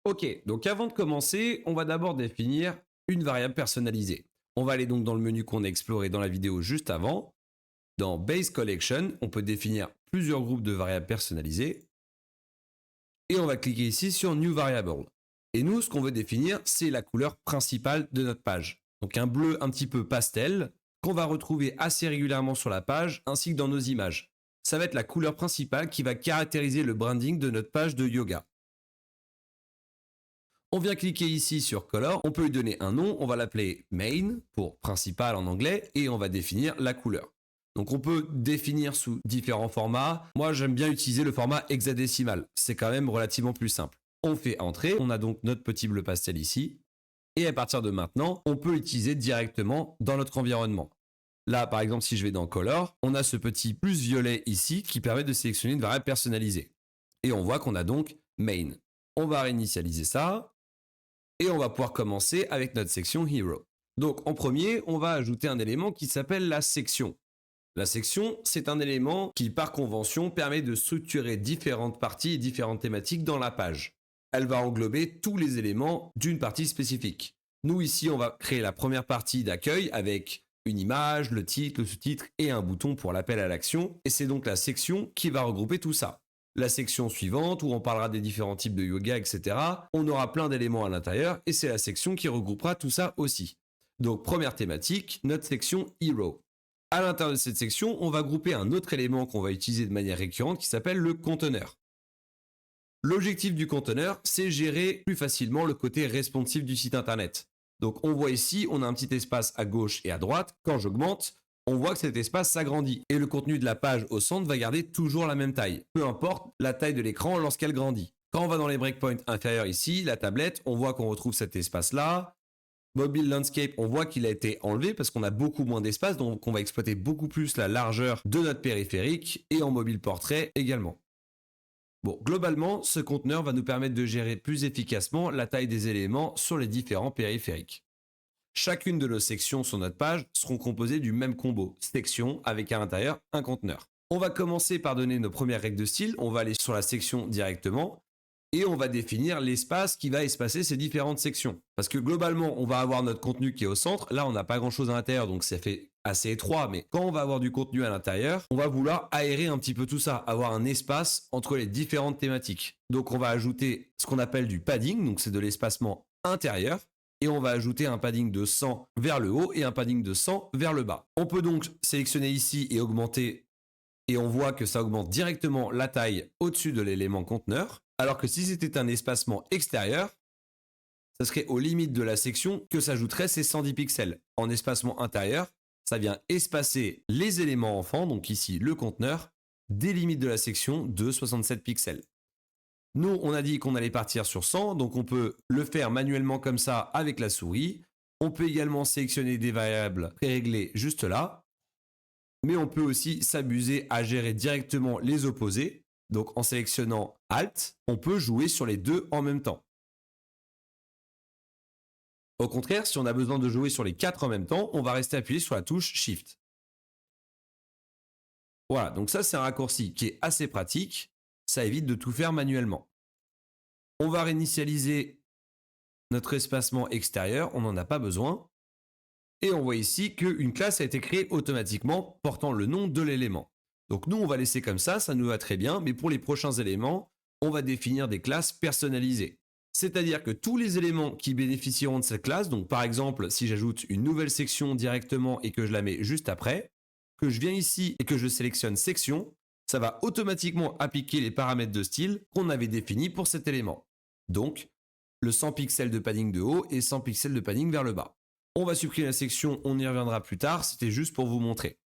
Ok, donc avant de commencer, on va d'abord définir une variable personnalisée. On va aller donc dans le menu qu'on a exploré dans la vidéo juste avant. Dans Base Collection, on peut définir plusieurs groupes de variables personnalisées. Et on va cliquer ici sur New Variable. Et nous, ce qu'on veut définir, c'est la couleur principale de notre page. Donc un bleu un petit peu pastel qu'on va retrouver assez régulièrement sur la page ainsi que dans nos images. Ça va être la couleur principale qui va caractériser le branding de notre page de yoga. On vient cliquer ici sur Color, on peut lui donner un nom, on va l'appeler Main pour principal en anglais et on va définir la couleur. Donc on peut définir sous différents formats. Moi j'aime bien utiliser le format hexadécimal, c'est quand même relativement plus simple. On fait entrer, on a donc notre petit bleu pastel ici et à partir de maintenant, on peut l'utiliser directement dans notre environnement. Là par exemple si je vais dans Color, on a ce petit plus violet ici qui permet de sélectionner une variable personnalisée. Et on voit qu'on a donc Main. On va réinitialiser ça. Et on va pouvoir commencer avec notre section Hero. Donc en premier, on va ajouter un élément qui s'appelle la section. La section, c'est un élément qui, par convention, permet de structurer différentes parties et différentes thématiques dans la page. Elle va englober tous les éléments d'une partie spécifique. Nous, ici, on va créer la première partie d'accueil avec une image, le titre, le sous-titre et un bouton pour l'appel à l'action. Et c'est donc la section qui va regrouper tout ça. La section suivante, où on parlera des différents types de yoga, etc. On aura plein d'éléments à l'intérieur et c'est la section qui regroupera tout ça aussi. Donc, première thématique, notre section Hero. À l'intérieur de cette section, on va grouper un autre élément qu'on va utiliser de manière récurrente qui s'appelle le conteneur. L'objectif du conteneur, c'est gérer plus facilement le côté responsive du site internet. Donc on voit ici, on a un petit espace à gauche et à droite. Quand j'augmente, on voit que cet espace s'agrandit et le contenu de la page au centre va garder toujours la même taille, peu importe la taille de l'écran lorsqu'elle grandit. Quand on va dans les breakpoints inférieurs ici, la tablette, on voit qu'on retrouve cet espace-là. Mobile Landscape, on voit qu'il a été enlevé parce qu'on a beaucoup moins d'espace, donc on va exploiter beaucoup plus la largeur de notre périphérique et en mobile portrait également. Bon, globalement, ce conteneur va nous permettre de gérer plus efficacement la taille des éléments sur les différents périphériques. Chacune de nos sections sur notre page seront composées du même combo, section avec à l'intérieur un conteneur. On va commencer par donner nos premières règles de style, on va aller sur la section directement et on va définir l'espace qui va espacer ces différentes sections. Parce que globalement, on va avoir notre contenu qui est au centre, là on n'a pas grand chose à l'intérieur donc ça fait assez étroit, mais quand on va avoir du contenu à l'intérieur, on va vouloir aérer un petit peu tout ça, avoir un espace entre les différentes thématiques. Donc on va ajouter ce qu'on appelle du padding, donc c'est de l'espacement intérieur, et on va ajouter un padding de 100 vers le haut et un padding de 100 vers le bas. On peut donc sélectionner ici et augmenter, et on voit que ça augmente directement la taille au-dessus de l'élément conteneur, alors que si c'était un espacement extérieur, ça serait aux limites de la section que s'ajouteraient ces 110 pixels. En espacement intérieur, ça vient espacer les éléments enfants, donc ici le conteneur, des limites de la section de 67 pixels. Nous, on a dit qu'on allait partir sur 100, donc on peut le faire manuellement comme ça avec la souris. On peut également sélectionner des variables préréglées juste là, mais on peut aussi s'amuser à gérer directement les opposés. Donc en sélectionnant Alt, on peut jouer sur les deux en même temps. Au contraire, si on a besoin de jouer sur les 4 en même temps, on va rester appuyé sur la touche Shift. Voilà, donc ça c'est un raccourci qui est assez pratique, ça évite de tout faire manuellement. On va réinitialiser notre espacement extérieur, on n'en a pas besoin. Et on voit ici qu'une classe a été créée automatiquement portant le nom de l'élément. Donc nous on va laisser comme ça nous va très bien, mais pour les prochains éléments, on va définir des classes personnalisées. C'est-à-dire que tous les éléments qui bénéficieront de cette classe, donc par exemple si j'ajoute une nouvelle section directement et que je la mets juste après, que je viens ici et que je sélectionne section, ça va automatiquement appliquer les paramètres de style qu'on avait définis pour cet élément. Donc, le 100 pixels de padding de haut et 100 pixels de padding vers le bas. On va supprimer la section, on y reviendra plus tard, c'était juste pour vous montrer.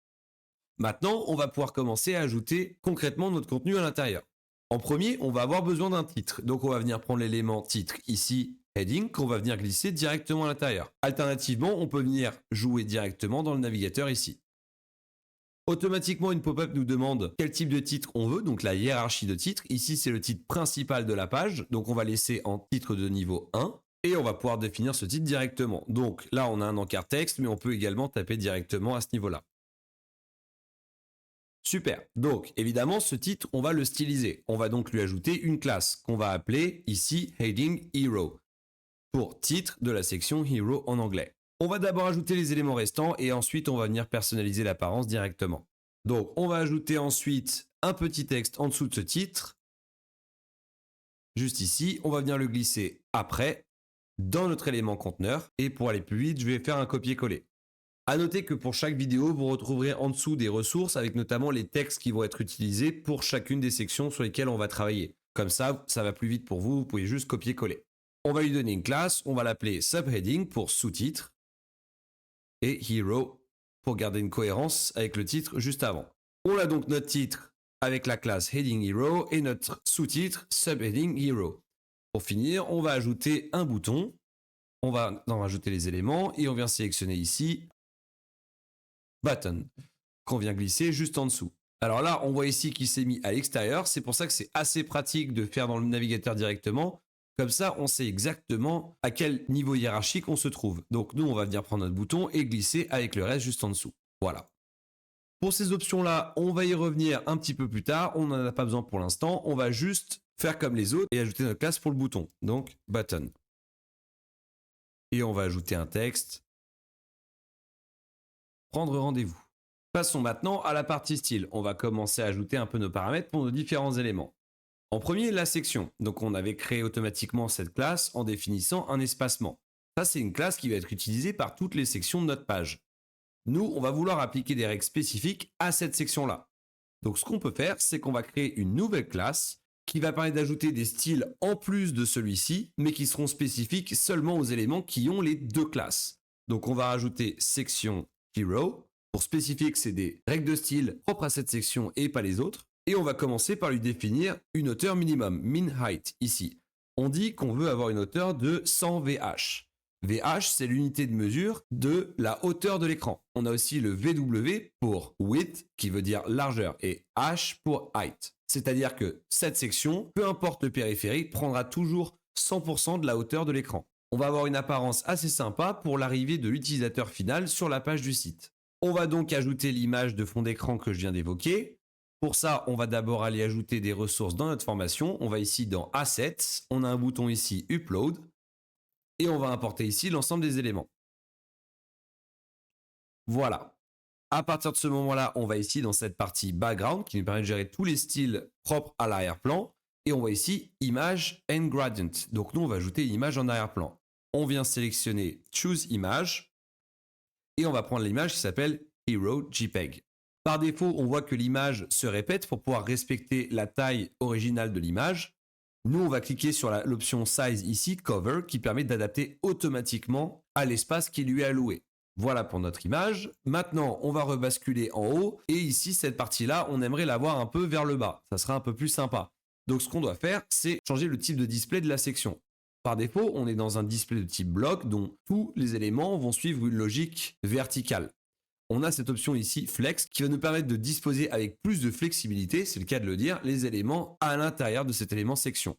Maintenant, on va pouvoir commencer à ajouter concrètement notre contenu à l'intérieur. En premier, on va avoir besoin d'un titre. Donc on va venir prendre l'élément titre ici, heading, qu'on va venir glisser directement à l'intérieur. Alternativement, on peut venir jouer directement dans le navigateur ici. Automatiquement, une pop-up nous demande quel type de titre on veut, donc la hiérarchie de titres. Ici, c'est le titre principal de la page, donc on va laisser en titre de niveau 1. Et on va pouvoir définir ce titre directement. Donc là, on a un encart texte, mais on peut également taper directement à ce niveau-là. Super. Donc, évidemment, ce titre, on va le styliser. On va donc lui ajouter une classe qu'on va appeler ici Heading Hero pour titre de la section Hero en anglais. On va d'abord ajouter les éléments restants et ensuite on va venir personnaliser l'apparence directement. Donc, on va ajouter ensuite un petit texte en dessous de ce titre. Juste ici, on va venir le glisser après dans notre élément conteneur. Et pour aller plus vite, je vais faire un copier-coller. À noter que pour chaque vidéo, vous retrouverez en dessous des ressources avec notamment les textes qui vont être utilisés pour chacune des sections sur lesquelles on va travailler. Comme ça va plus vite pour vous, vous pouvez juste copier-coller. On va lui donner une classe, on va l'appeler Subheading pour sous-titre et Hero pour garder une cohérence avec le titre juste avant. On a donc notre titre avec la classe Heading Hero et notre sous-titre Subheading Hero. Pour finir, on va ajouter un bouton, on va en rajouter les éléments et on vient sélectionner ici Button, qu'on vient glisser juste en dessous. Alors là, on voit ici qu'il s'est mis à l'extérieur. C'est pour ça que c'est assez pratique de faire dans le navigateur directement. Comme ça, on sait exactement à quel niveau hiérarchique on se trouve. Donc nous, on va venir prendre notre bouton et glisser avec le reste juste en dessous. Voilà. Pour ces options-là, on va y revenir un petit peu plus tard. On n'en a pas besoin pour l'instant. On va juste faire comme les autres et ajouter notre classe pour le bouton. Donc, button. Et on va ajouter un texte. Prendre rendez-vous. Passons maintenant à la partie style. On va commencer à ajouter un peu nos paramètres pour nos différents éléments. En premier, la section. Donc on avait créé automatiquement cette classe en définissant un espacement. Ça, c'est une classe qui va être utilisée par toutes les sections de notre page. Nous, on va vouloir appliquer des règles spécifiques à cette section-là. Donc ce qu'on peut faire, c'est qu'on va créer une nouvelle classe qui va permettre d'ajouter des styles en plus de celui-ci, mais qui seront spécifiques seulement aux éléments qui ont les deux classes. Donc on va rajouter section Hero, pour spécifier que c'est des règles de style propres à cette section et pas les autres. Et on va commencer par lui définir une hauteur minimum, min height, ici. On dit qu'on veut avoir une hauteur de 100 VH. VH, c'est l'unité de mesure de la hauteur de l'écran. On a aussi le VW pour width, qui veut dire largeur, et H pour height. C'est-à-dire que cette section, peu importe le périphérique, prendra toujours 100% de la hauteur de l'écran. On va avoir une apparence assez sympa pour l'arrivée de l'utilisateur final sur la page du site. On va donc ajouter l'image de fond d'écran que je viens d'évoquer. Pour ça, on va d'abord aller ajouter des ressources dans notre formation. On va ici dans Assets, on a un bouton ici Upload, et on va importer ici l'ensemble des éléments. Voilà. À partir de ce moment-là, on va ici dans cette partie Background qui nous permet de gérer tous les styles propres à l'arrière-plan. Et on voit ici Image and Gradient. Donc nous, on va ajouter une image en arrière-plan. On vient sélectionner Choose Image et on va prendre l'image qui s'appelle Hero JPEG. Par défaut, on voit que l'image se répète pour pouvoir respecter la taille originale de l'image. Nous, on va cliquer sur l'option Size ici, Cover, qui permet d'adapter automatiquement à l'espace qui lui est alloué. Voilà pour notre image. Maintenant, on va rebasculer en haut et ici, cette partie-là, on aimerait la voir un peu vers le bas. Ça sera un peu plus sympa. Donc, ce qu'on doit faire, c'est changer le type de display de la section. Par défaut, on est dans un display de type bloc dont tous les éléments vont suivre une logique verticale. On a cette option ici, Flex, qui va nous permettre de disposer avec plus de flexibilité, c'est le cas de le dire, les éléments à l'intérieur de cet élément section.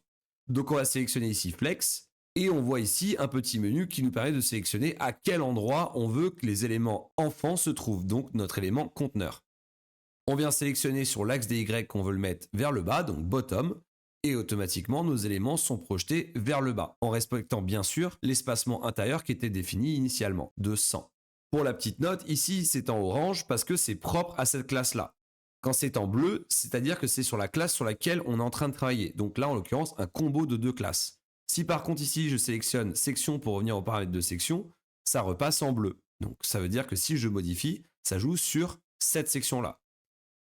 Donc on va sélectionner ici Flex, et on voit ici un petit menu qui nous permet de sélectionner à quel endroit on veut que les éléments enfants se trouvent, donc notre élément conteneur. On vient sélectionner sur l'axe des Y qu'on veut le mettre vers le bas, donc bottom, et automatiquement nos éléments sont projetés vers le bas, en respectant bien sûr l'espacement intérieur qui était défini initialement, de 100. Pour la petite note, ici c'est en orange parce que c'est propre à cette classe-là. Quand c'est en bleu, c'est-à-dire que c'est sur la classe sur laquelle on est en train de travailler. Donc là, en l'occurrence, un combo de deux classes. Si par contre ici, je sélectionne section pour revenir aux paramètres de section, ça repasse en bleu. Donc ça veut dire que si je modifie, ça joue sur cette section-là.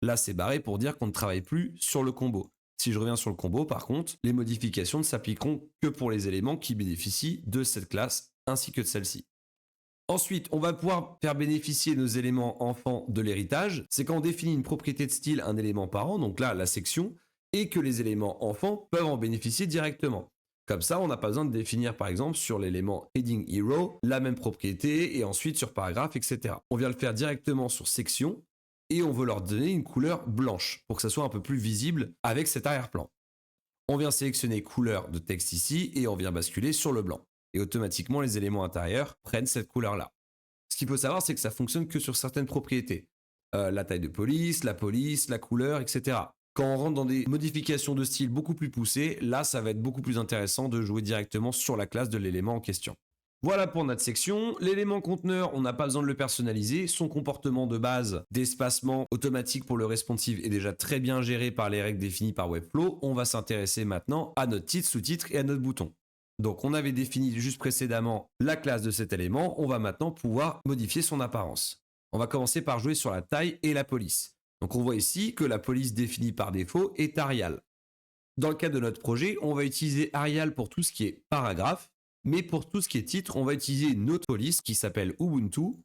Là, c'est barré pour dire qu'on ne travaille plus sur le combo. Si je reviens sur le combo, par contre, les modifications ne s'appliqueront que pour les éléments qui bénéficient de cette classe ainsi que de celle-ci. Ensuite, on va pouvoir faire bénéficier nos éléments enfants de l'héritage. C'est quand on définit une propriété de style, un élément parent, donc là, la section, et que les éléments enfants peuvent en bénéficier directement. Comme ça, on n'a pas besoin de définir, par exemple, sur l'élément Heading Hero, la même propriété, et ensuite sur paragraphe, etc. On vient le faire directement sur section, et on veut leur donner une couleur blanche, pour que ça soit un peu plus visible avec cet arrière-plan. On vient sélectionner couleur de texte ici, et on vient basculer sur le blanc. Et automatiquement, les éléments intérieurs prennent cette couleur-là. Ce qu'il faut savoir, c'est que ça fonctionne que sur certaines propriétés. la taille de police, la couleur, etc. Quand on rentre dans des modifications de style beaucoup plus poussées, là, ça va être beaucoup plus intéressant de jouer directement sur la classe de l'élément en question. Voilà pour notre section. L'élément conteneur, on n'a pas besoin de le personnaliser. Son comportement de base d'espacement automatique pour le responsive est déjà très bien géré par les règles définies par Webflow. On va s'intéresser maintenant à notre titre, sous-titre et à notre bouton. Donc on avait défini juste précédemment la classe de cet élément. On va maintenant pouvoir modifier son apparence. On va commencer par jouer sur la taille et la police. Donc on voit ici que la police définie par défaut est Arial. Dans le cadre de notre projet, on va utiliser Arial pour tout ce qui est paragraphe. Mais pour tout ce qui est titre, on va utiliser une autre police qui s'appelle Ubuntu,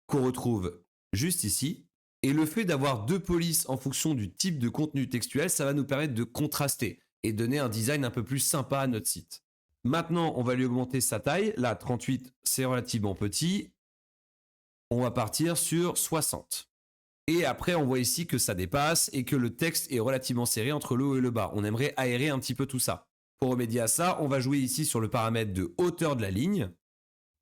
qu'on retrouve juste ici. Et le fait d'avoir deux polices en fonction du type de contenu textuel, ça va nous permettre de contraster et donner un design un peu plus sympa à notre site. Maintenant, on va lui augmenter sa taille. Là, 38, c'est relativement petit. On va partir sur 60. Et après, on voit ici que ça dépasse et que le texte est relativement serré entre le haut et le bas. On aimerait aérer un petit peu tout ça. Pour remédier à ça, on va jouer ici sur le paramètre de hauteur de la ligne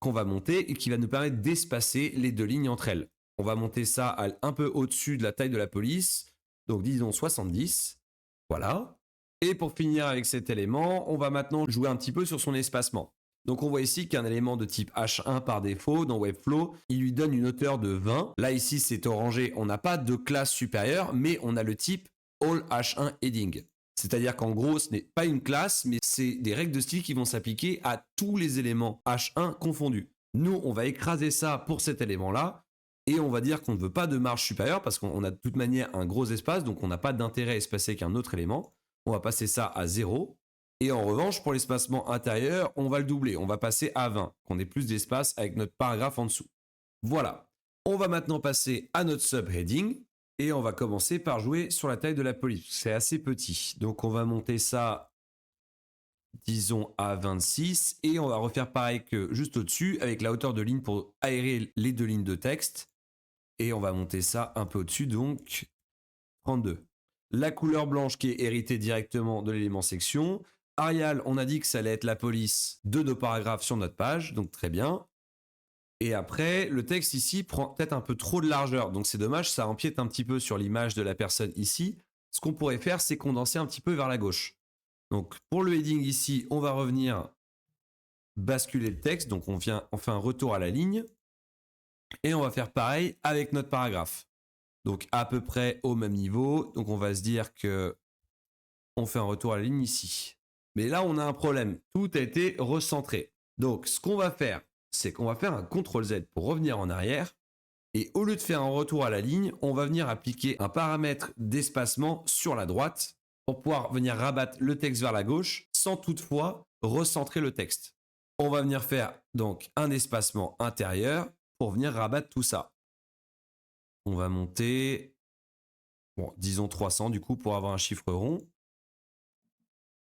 qu'on va monter et qui va nous permettre d'espacer les deux lignes entre elles. On va monter ça un peu au-dessus de la taille de la police, donc disons 70. Voilà. Et pour finir avec cet élément, on va maintenant jouer un petit peu sur son espacement. Donc on voit ici qu'un élément de type H1 par défaut dans Webflow, il lui donne une hauteur de 20. Là ici c'est orangé, on n'a pas de classe supérieure, mais on a le type All H1 Heading. C'est-à-dire qu'en gros, ce n'est pas une classe, mais c'est des règles de style qui vont s'appliquer à tous les éléments H1 confondus. Nous, on va écraser ça pour cet élément-là, et on va dire qu'on ne veut pas de marge supérieure, parce qu'on a de toute manière un gros espace, donc on n'a pas d'intérêt à espacer avec un autre élément. On va passer ça à 0. Et en revanche, pour l'espacement intérieur, on va le doubler. On va passer à 20, qu'on ait plus d'espace avec notre paragraphe en dessous. Voilà. On va maintenant passer à notre subheading. Et on va commencer par jouer sur la taille de la police. C'est assez petit. Donc on va monter ça, disons, à 26. Et on va refaire pareil que juste au-dessus, avec la hauteur de ligne pour aérer les deux lignes de texte. Et on va monter ça un peu au-dessus, donc 32. La couleur blanche qui est héritée directement de l'élément section. Arial, on a dit que ça allait être la police de nos paragraphes sur notre page, donc très bien. Et après, le texte ici prend peut-être un peu trop de largeur, donc c'est dommage, ça empiète un petit peu sur l'image de la personne ici. Ce qu'on pourrait faire, c'est condenser un petit peu vers la gauche. Donc pour le heading ici, on va revenir basculer le texte, donc on fait un retour à la ligne. Et on va faire pareil avec notre paragraphe. Donc à peu près au même niveau, donc on va se dire que on fait un retour à la ligne ici. Mais là, on a un problème, tout a été recentré. Donc ce qu'on va faire, c'est qu'on va faire un CTRL-Z pour revenir en arrière. Et au lieu de faire un retour à la ligne, on va venir appliquer un paramètre d'espacement sur la droite pour pouvoir venir rabattre le texte vers la gauche sans toutefois recentrer le texte. On va venir faire donc un espacement intérieur pour venir rabattre tout ça. On va monter, bon, disons 300 du coup pour avoir un chiffre rond.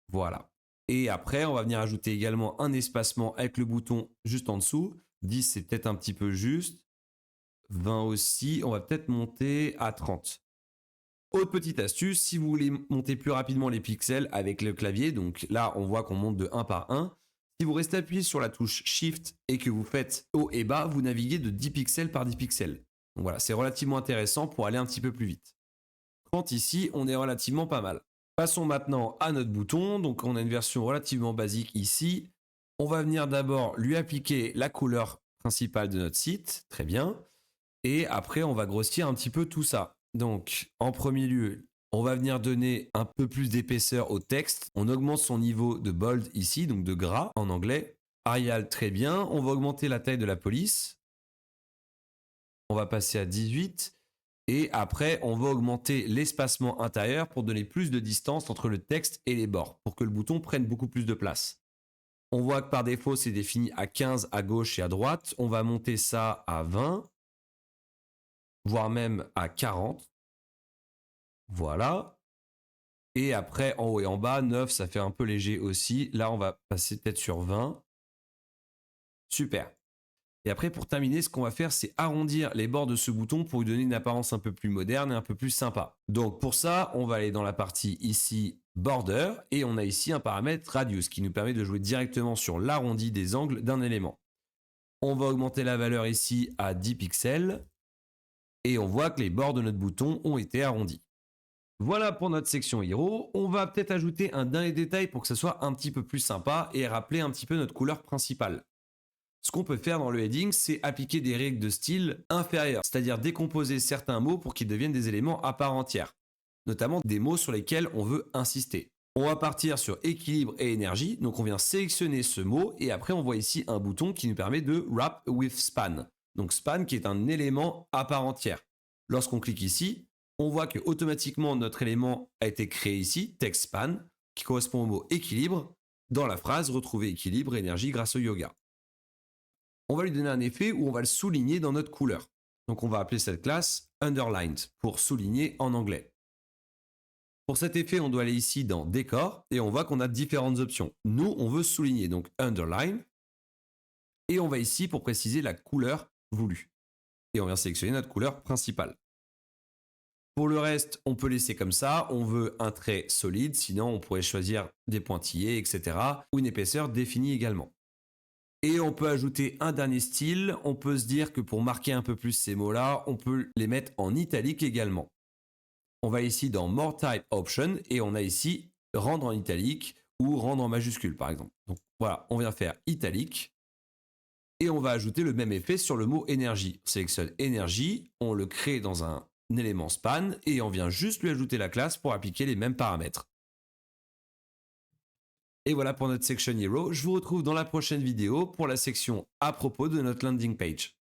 Voilà. Et après, on va venir ajouter également un espacement avec le bouton juste en dessous. 10, c'est peut-être un petit peu juste. 20 aussi. On va peut-être monter à 30. Autre petite astuce, si vous voulez monter plus rapidement les pixels avec le clavier, donc là, on voit qu'on monte de 1 par 1. Si vous restez appuyé sur la touche Shift et que vous faites haut et bas, vous naviguez de 10 pixels par 10 pixels. Donc voilà, c'est relativement intéressant pour aller un petit peu plus vite. 30 ici, on est relativement pas mal. Passons maintenant à notre bouton. Donc on a une version relativement basique ici. On va venir d'abord lui appliquer la couleur principale de notre site. Très bien. Et après, on va grossir un petit peu tout ça. Donc en premier lieu, on va venir donner un peu plus d'épaisseur au texte. On augmente son niveau de bold ici, donc de gras en anglais. Arial, très bien. On va augmenter la taille de la police. On va passer à 18. Et après, on va augmenter l'espacement intérieur pour donner plus de distance entre le texte et les bords, pour que le bouton prenne beaucoup plus de place. On voit que par défaut, c'est défini à 15 à gauche et à droite. On va monter ça à 20, voire même à 40. Voilà. Et après, en haut et en bas, 9, ça fait un peu léger aussi. Là, on va passer peut-être sur 20. Super. Et après, pour terminer, ce qu'on va faire, c'est arrondir les bords de ce bouton pour lui donner une apparence un peu plus moderne et un peu plus sympa. Donc pour ça, on va aller dans la partie ici, Border, et on a ici un paramètre Radius qui nous permet de jouer directement sur l'arrondi des angles d'un élément. On va augmenter la valeur ici à 10 pixels. Et on voit que les bords de notre bouton ont été arrondis. Voilà pour notre section Hero. On va peut-être ajouter un dernier détail pour que ce soit un petit peu plus sympa et rappeler un petit peu notre couleur principale. Ce qu'on peut faire dans le heading, c'est appliquer des règles de style inférieures, c'est-à-dire décomposer certains mots pour qu'ils deviennent des éléments à part entière, notamment des mots sur lesquels on veut insister. On va partir sur équilibre et énergie, donc on vient sélectionner ce mot et après on voit ici un bouton qui nous permet de wrap with span. Donc span qui est un élément à part entière. Lorsqu'on clique ici, on voit que automatiquement notre élément a été créé ici, text span, qui correspond au mot équilibre, dans la phrase retrouver équilibre et énergie grâce au yoga. On va lui donner un effet où on va le souligner dans notre couleur. Donc on va appeler cette classe underlined pour souligner en anglais. Pour cet effet, on doit aller ici dans décor et on voit qu'on a différentes options. Nous, on veut souligner, donc underline. Et on va ici pour préciser la couleur voulue. Et on vient sélectionner notre couleur principale. Pour le reste, on peut laisser comme ça. On veut un trait solide, sinon on pourrait choisir des pointillés, etc. ou une épaisseur définie également. Et on peut ajouter un dernier style. On peut se dire que pour marquer un peu plus ces mots-là, on peut les mettre en italique également. On va ici dans More Type Option et on a ici rendre en italique ou rendre en majuscule par exemple. Donc voilà, on vient faire italique et on va ajouter le même effet sur le mot énergie. On sélectionne énergie, on le crée dans un élément span et on vient juste lui ajouter la classe pour appliquer les mêmes paramètres. Et voilà pour notre section Hero. Je vous retrouve dans la prochaine vidéo pour la section à propos de notre landing page.